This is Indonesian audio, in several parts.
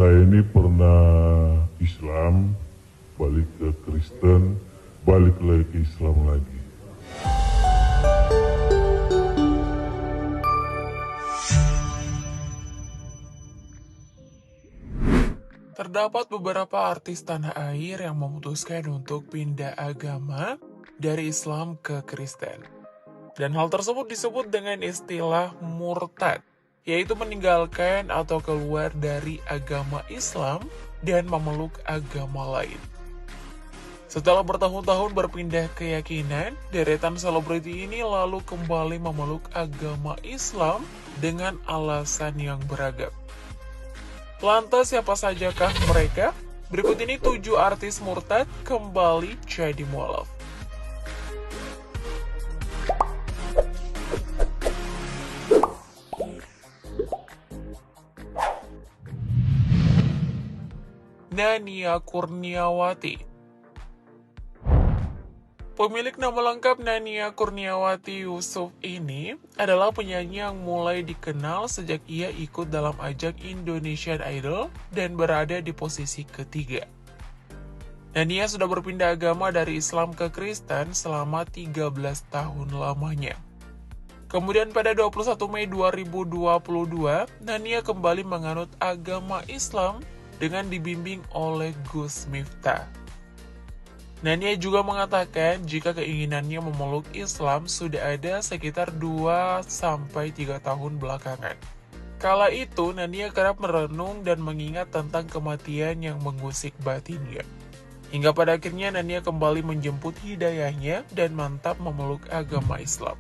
saya ini pernah Islam, balik ke Kristen, balik lagi ke Islam lagi. Terdapat beberapa artis tanah air yang memutuskan untuk pindah agama dari Islam ke Kristen. Dan hal tersebut disebut dengan istilah murtad, yaitu meninggalkan atau keluar dari agama Islam dan memeluk agama lain. Setelah bertahun-tahun berpindah keyakinan, deretan selebriti ini lalu kembali memeluk agama Islam dengan alasan yang beragam. Lantas siapa sajakah mereka? Berikut ini 7 artis murtad kembali jadi mualaf. Nania Kurniawati. Pemilik nama lengkap Nania Kurniawati Yusuf ini adalah penyanyi yang mulai dikenal sejak ia ikut dalam ajang Indonesian Idol dan berada di posisi ketiga. Nania sudah berpindah agama dari Islam ke Kristen selama 13 tahun lamanya. Kemudian pada 21 Mei 2022, Nania kembali menganut agama Islam dengan dibimbing oleh Gus Miftah. Nania juga mengatakan jika keinginannya memeluk Islam sudah ada sekitar 2-3 tahun belakangan. Kala itu, Nania kerap merenung dan mengingat tentang kematian yang mengusik batinnya. Hingga pada akhirnya Nania kembali menjemput hidayahnya dan mantap memeluk agama Islam.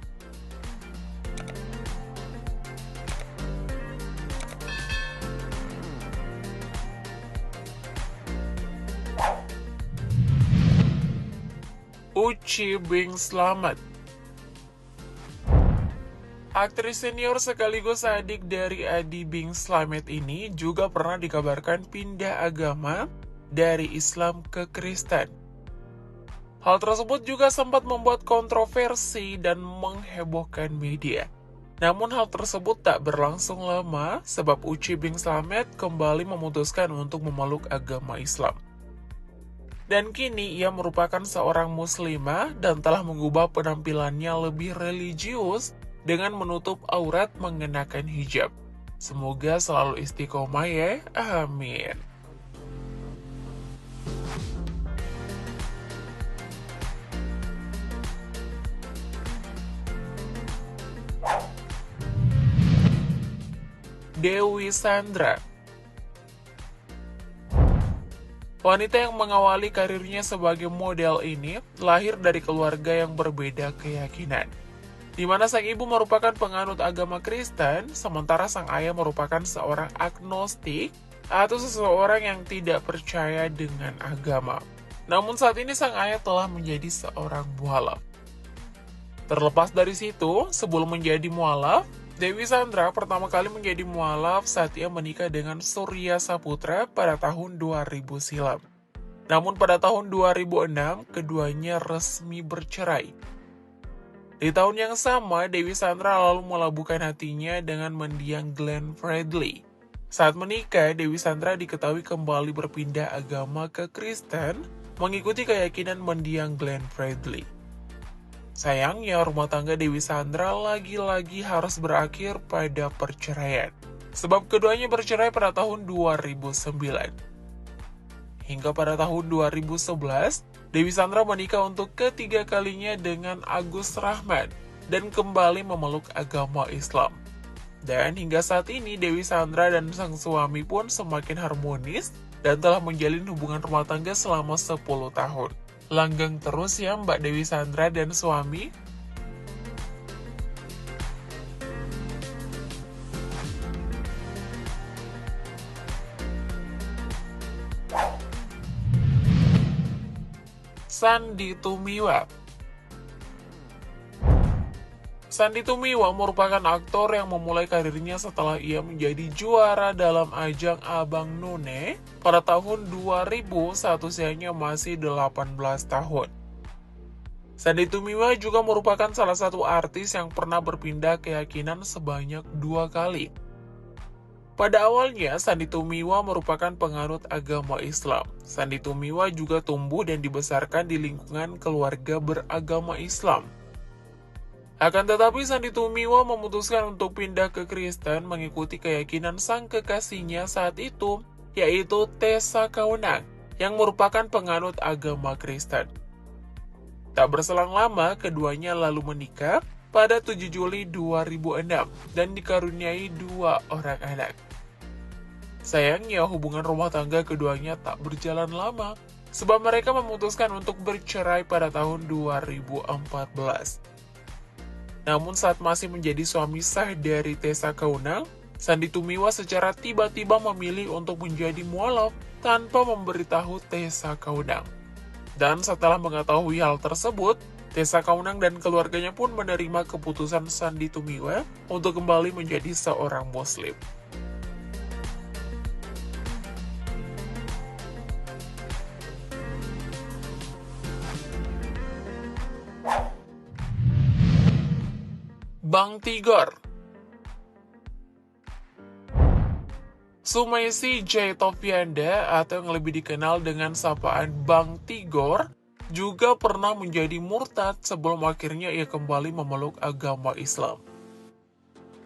Uci Bing Slamet. Aktris senior sekaligus adik dari Adi Bing Slamet ini juga pernah dikabarkan pindah agama dari Islam ke Kristen. Hal tersebut juga sempat membuat kontroversi dan menghebohkan media. Namun hal tersebut tak berlangsung lama sebab Uci Bing Slamet kembali memutuskan untuk memeluk agama Islam. Dan kini ia merupakan seorang muslimah dan telah mengubah penampilannya lebih religius dengan menutup aurat mengenakan hijab. Semoga selalu istiqomah ya, amin. Dewi Sandra. Wanita yang mengawali karirnya sebagai model ini lahir dari keluarga yang berbeda keyakinan, di mana sang ibu merupakan penganut agama Kristen, sementara sang ayah merupakan seorang agnostik atau seseorang yang tidak percaya dengan agama. Namun saat ini sang ayah telah menjadi seorang mualaf. Terlepas dari situ, sebelum menjadi mualaf, Dewi Sandra pertama kali menjadi mualaf saat ia menikah dengan Surya Saputra pada tahun 2000 silam. Namun pada tahun 2006, keduanya resmi bercerai. Di tahun yang sama, Dewi Sandra lalu melabuhkan hatinya dengan mendiang Glenn Fredly. Saat menikah, Dewi Sandra diketahui kembali berpindah agama ke Kristen, mengikuti keyakinan mendiang Glenn Fredly. Sayangnya, rumah tangga Dewi Sandra lagi-lagi harus berakhir pada perceraian. Sebab keduanya bercerai pada tahun 2009. Hingga pada tahun 2011, Dewi Sandra menikah untuk ketiga kalinya dengan Agus Rahman dan kembali memeluk agama Islam. Dan hingga saat ini, Dewi Sandra dan sang suami pun semakin harmonis dan telah menjalin hubungan rumah tangga selama 10 tahun. Langgeng terus ya Mbak Dewi Sandra dan suami. Sandy Tumiwa. Sandy Tumiwa merupakan aktor yang memulai karirnya setelah ia menjadi juara dalam ajang Abang None pada tahun 2000 saat usianya masih 18 tahun. Sandy Tumiwa juga merupakan salah satu artis yang pernah berpindah keyakinan sebanyak 2 kali. Pada awalnya, Sandy Tumiwa merupakan penganut agama Islam. Sandy Tumiwa juga tumbuh dan dibesarkan di lingkungan keluarga beragama Islam. Akan tetapi, Sandy Tumiwa memutuskan untuk pindah ke Kristen mengikuti keyakinan sang kekasihnya saat itu, yaitu Tessa Kaunang, yang merupakan penganut agama Kristen. Tak berselang lama, keduanya lalu menikah pada 7 Juli 2006 dan dikaruniai 2 orang anak. Sayangnya, hubungan rumah tangga keduanya tak berjalan lama, sebab mereka memutuskan untuk bercerai pada tahun 2014. Namun saat masih menjadi suami sah dari Tessa Kaunang, Sandy Tumiwa secara tiba-tiba memilih untuk menjadi mualaf tanpa memberitahu Tessa Kaunang. Dan setelah mengetahui hal tersebut, Tessa Kaunang dan keluarganya pun menerima keputusan Sandy Tumiwa untuk kembali menjadi seorang Muslim. Bang Tigor. Sumaisi Jaitovianda atau yang lebih dikenal dengan sapaan Bang Tigor juga pernah menjadi murtad sebelum akhirnya ia kembali memeluk agama Islam.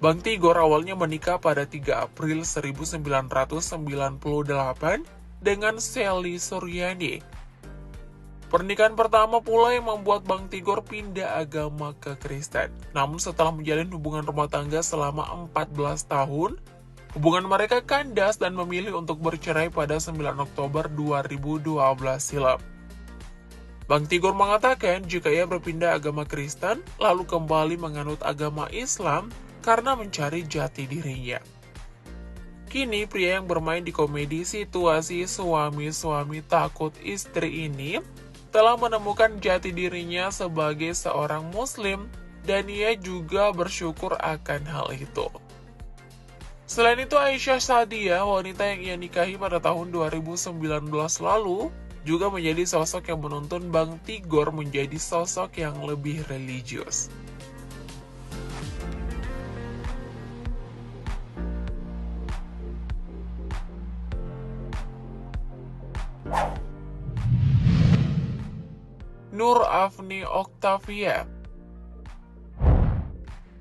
Bang Tigor awalnya menikah pada 3 April 1998 dengan Sally Suryani. Pernikahan pertama pula yang membuat Bang Tigor pindah agama ke Kristen. Namun setelah menjalin hubungan rumah tangga selama 14 tahun, hubungan mereka kandas dan memilih untuk bercerai pada 9 Oktober 2012 silam. Bang Tigor mengatakan jika ia berpindah agama Kristen, lalu kembali menganut agama Islam karena mencari jati dirinya. Kini pria yang bermain di komedi situasi suami-suami takut istri ini telah menemukan jati dirinya sebagai seorang Muslim dan ia juga bersyukur akan hal itu. Selain itu, Aisyah Sadia, wanita yang ia nikahi pada tahun 2019 lalu, juga menjadi sosok yang menuntun Bang Tigor menjadi sosok yang lebih religius. Nur Afni Oktavia.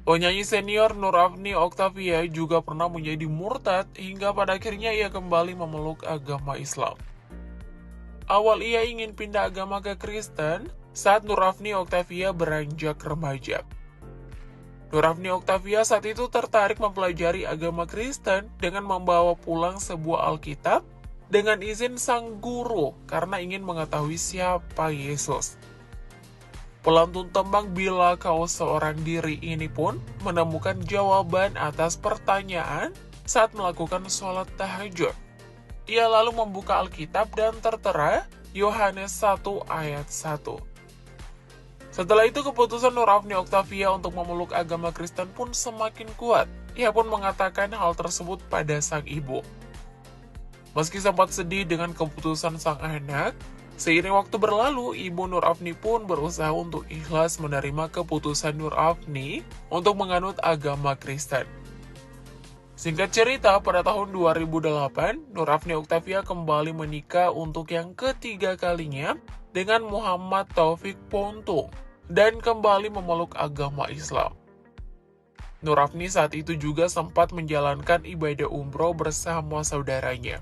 Penyanyi senior Nur Afni Oktavia juga pernah menjadi murtad hingga pada akhirnya ia kembali memeluk agama Islam. Awal ia ingin pindah agama ke Kristen saat Nur Afni Oktavia beranjak remaja. Nur Afni Oktavia saat itu tertarik mempelajari agama Kristen dengan membawa pulang sebuah Alkitab dengan izin sang guru karena ingin mengetahui siapa Yesus. Pelantun tembang "Bila Kau Seorang Diri" ini pun menemukan jawaban atas pertanyaan saat melakukan sholat tahajud. Ia lalu membuka Alkitab dan tertera Yohanes 1 ayat 1. Setelah itu keputusan Nur Afni Oktavia untuk memeluk agama Kristen pun semakin kuat. Ia pun mengatakan hal tersebut pada sang ibu. Meski sempat sedih dengan keputusan sang anak, seiring waktu berlalu, ibu Nur Afni pun berusaha untuk ikhlas menerima keputusan Nur Afni untuk menganut agama Kristen. Singkat cerita, pada tahun 2008, Nur Afni Oktavia kembali menikah untuk yang ketiga kalinya dengan Muhammad Taufik Pontung dan kembali memeluk agama Islam. Nur Afni saat itu juga sempat menjalankan ibadah umroh bersama saudaranya.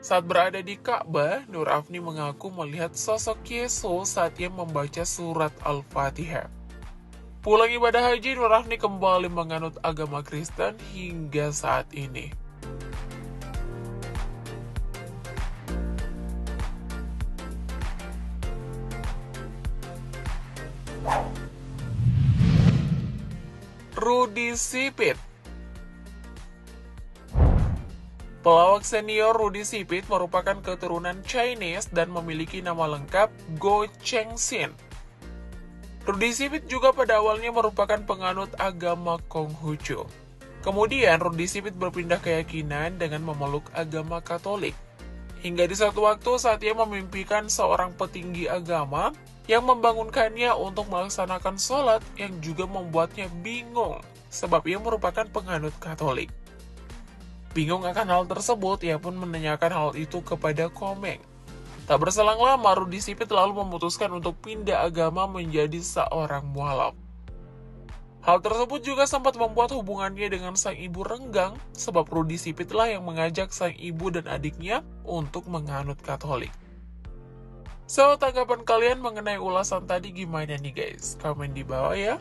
Saat berada di Ka'bah, Nur Afni mengaku melihat sosok Yesus saat ia membaca surat Al-Fatihah. Pulang ibadah haji, Nur Afni kembali menganut agama Kristen hingga saat ini. Rudy Sipit. Pelawak senior Rudy Sipit merupakan keturunan Chinese dan memiliki nama lengkap Go Cheng Sin. Rudy Sipit juga pada awalnya merupakan penganut agama Konghucu. Kemudian Rudy Sipit berpindah keyakinan dengan memeluk agama Katolik. Hingga di suatu waktu saat ia memimpikan seorang petinggi agama yang membangunkannya untuk melaksanakan sholat yang juga membuatnya bingung sebab ia merupakan penganut Katolik. Bingung akan hal tersebut, ia pun menanyakan hal itu kepada Komeng. Tak berselang lama, Rudi Sipit lalu memutuskan untuk pindah agama menjadi seorang mualaf. Hal tersebut juga sempat membuat hubungannya dengan sang ibu renggang, sebab Rudi Sipit lah yang mengajak sang ibu dan adiknya untuk menganut Katolik. So, tanggapan kalian mengenai ulasan tadi gimana nih guys? Komen di bawah ya.